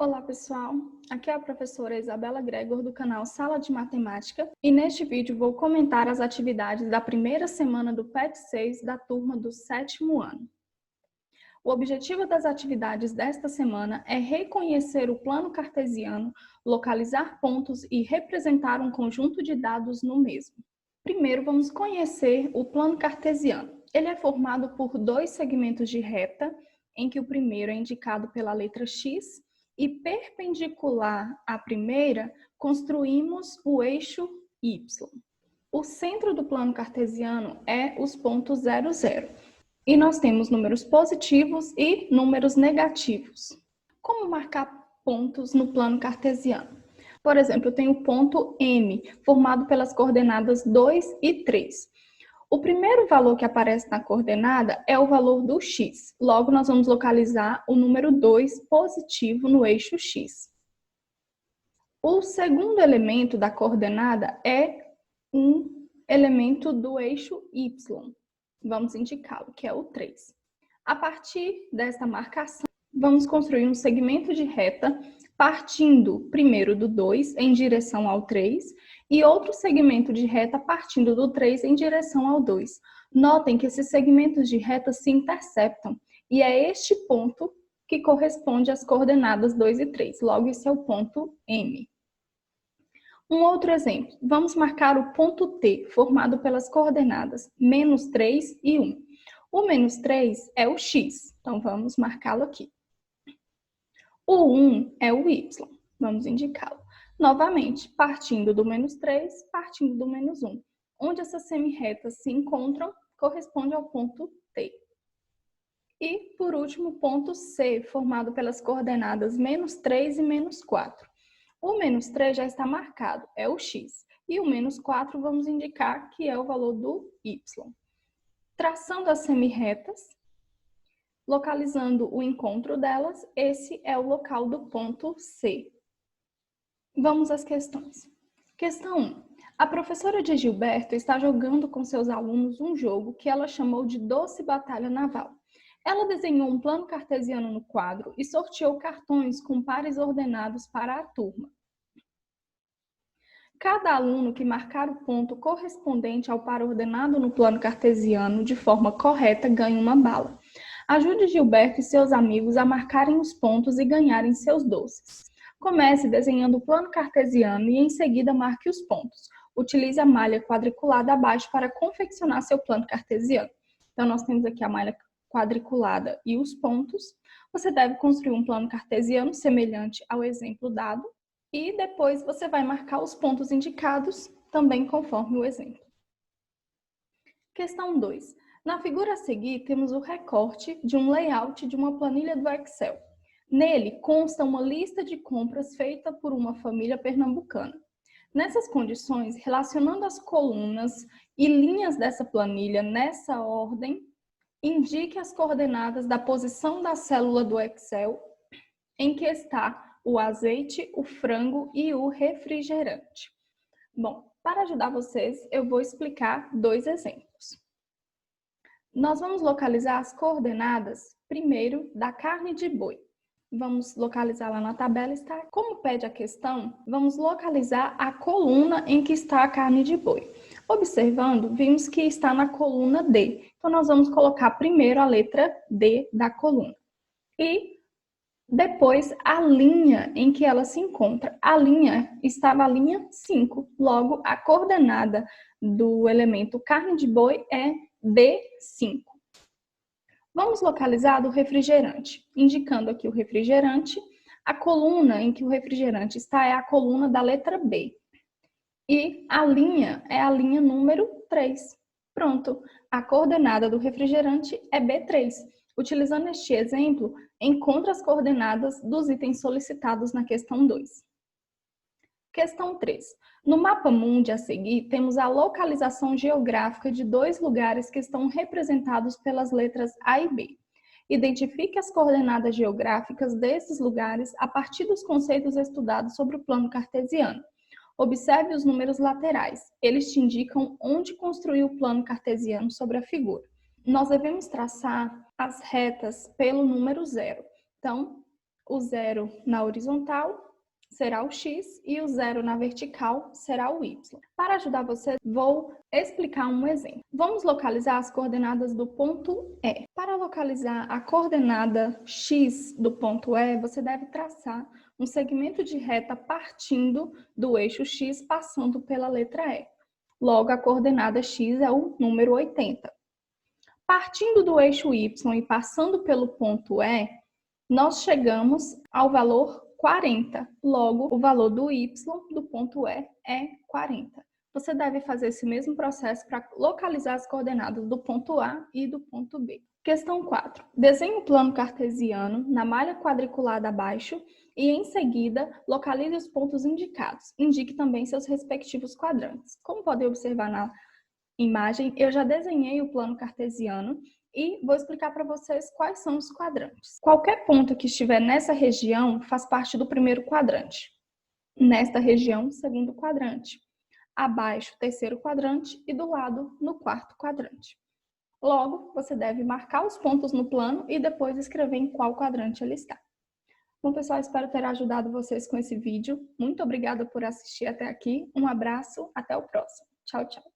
Olá, pessoal! Aqui é a professora Isabela Gregor, do canal Sala de Matemática, e neste vídeo vou comentar as atividades da primeira semana do PET 6 da turma do 7º ano. O objetivo das atividades desta semana é reconhecer o plano cartesiano, localizar pontos e representar um conjunto de dados no mesmo. Primeiro, vamos conhecer o plano cartesiano. Ele é formado por dois segmentos de reta, em que o primeiro é indicado pela letra X, e perpendicular à primeira, construímos o eixo Y. O centro do plano cartesiano é os pontos 0, 0. E nós temos números positivos e números negativos. Como marcar pontos no plano cartesiano? Por exemplo, eu tenho o ponto M, formado pelas coordenadas 2 e 3. O primeiro valor que aparece na coordenada é o valor do x. Logo, nós vamos localizar o número 2 positivo no eixo x. O segundo elemento da coordenada é um elemento do eixo y. Vamos indicá-lo, que é o 3. A partir desta marcação, vamos construir um segmento de reta partindo primeiro do 2 em direção ao 3 e outro segmento de reta partindo do 3 em direção ao 2. Notem que esses segmentos de reta se interceptam e é este ponto que corresponde às coordenadas 2 e 3. Logo, esse é o ponto M. Um outro exemplo, vamos marcar o ponto T, formado pelas coordenadas menos 3 e 1. O menos 3 é o x, então vamos marcá-lo aqui. O 1 é o y, vamos indicá-lo. Novamente, partindo do menos 3, partindo do menos 1. Onde essas semirretas se encontram, corresponde ao ponto T. E, por último, o ponto C, formado pelas coordenadas menos 3 e menos 4. O menos 3 já está marcado, é o x. E o menos 4 vamos indicar que é o valor do y. Traçando as semirretas, localizando o encontro delas, esse é o local do ponto C. Vamos às questões. Questão 1. A professora de Gilberto está jogando com seus alunos um jogo que ela chamou de Doce Batalha Naval. Ela desenhou um plano cartesiano no quadro e sorteou cartões com pares ordenados para a turma. Cada aluno que marcar o ponto correspondente ao par ordenado no plano cartesiano de forma correta ganha uma bala. Ajude Gilberto e seus amigos a marcarem os pontos e ganharem seus doces. Comece desenhando o plano cartesiano e em seguida marque os pontos. Utilize a malha quadriculada abaixo para confeccionar seu plano cartesiano. Então, nós temos aqui a malha quadriculada e os pontos. Você deve construir um plano cartesiano semelhante ao exemplo dado e depois você vai marcar os pontos indicados também conforme o exemplo. Questão 2. Na figura a seguir, temos o recorte de um layout de uma planilha do Excel. Nele consta uma lista de compras feita por uma família pernambucana. Nessas condições, relacionando as colunas e linhas dessa planilha nessa ordem, indique as coordenadas da posição da célula do Excel em que está o azeite, o frango e o refrigerante. Bom, para ajudar vocês, eu vou explicar dois exemplos. Nós vamos localizar as coordenadas, primeiro, da carne de boi. Vamos localizar lá na tabela, está. Como pede a questão, vamos localizar a coluna em que está a carne de boi. Observando, vimos que está na coluna D. Então, nós vamos colocar primeiro a letra D da coluna. E depois a linha em que ela se encontra. A linha está na linha 5. Logo, a coordenada do elemento carne de boi é D5. Vamos localizar o refrigerante. Indicando aqui o refrigerante, a coluna em que o refrigerante está é a coluna da letra B. E a linha é a linha número 3. Pronto, a coordenada do refrigerante é B3. Utilizando este exemplo, encontre as coordenadas dos itens solicitados na questão 2. Questão 3. No mapa mundi a seguir, temos a localização geográfica de dois lugares que estão representados pelas letras A e B. Identifique as coordenadas geográficas desses lugares a partir dos conceitos estudados sobre o plano cartesiano. Observe os números laterais. Eles te indicam onde construir o plano cartesiano sobre a figura. Nós devemos traçar as retas pelo número 0. Então, O 0 na horizontal será o x e o 0 na vertical será o y. Para ajudar você, vou explicar um exemplo. Vamos localizar as coordenadas do ponto E. Para localizar a coordenada x do ponto E, você deve traçar um segmento de reta partindo do eixo x, passando pela letra E. Logo, a coordenada x é o número 80. Partindo do eixo y e passando pelo ponto E, nós chegamos ao valor 40. Logo, o valor do y do ponto E é 40. Você deve fazer esse mesmo processo para localizar as coordenadas do ponto A e do ponto B. Questão 4. Desenhe um plano cartesiano na malha quadriculada abaixo e, em seguida, localize os pontos indicados. Indique também seus respectivos quadrantes. Como podem observar na imagem, eu já desenhei o plano cartesiano e vou explicar para vocês quais são os quadrantes. Qualquer ponto que estiver nessa região faz parte do primeiro quadrante. Nesta região, segundo quadrante. Abaixo, terceiro quadrante e do lado, no quarto quadrante. Logo, você deve marcar os pontos no plano e depois escrever em qual quadrante ele está. Bom, pessoal, espero ter ajudado vocês com esse vídeo. Muito obrigada por assistir até aqui. Um abraço, até o próximo. Tchau, tchau.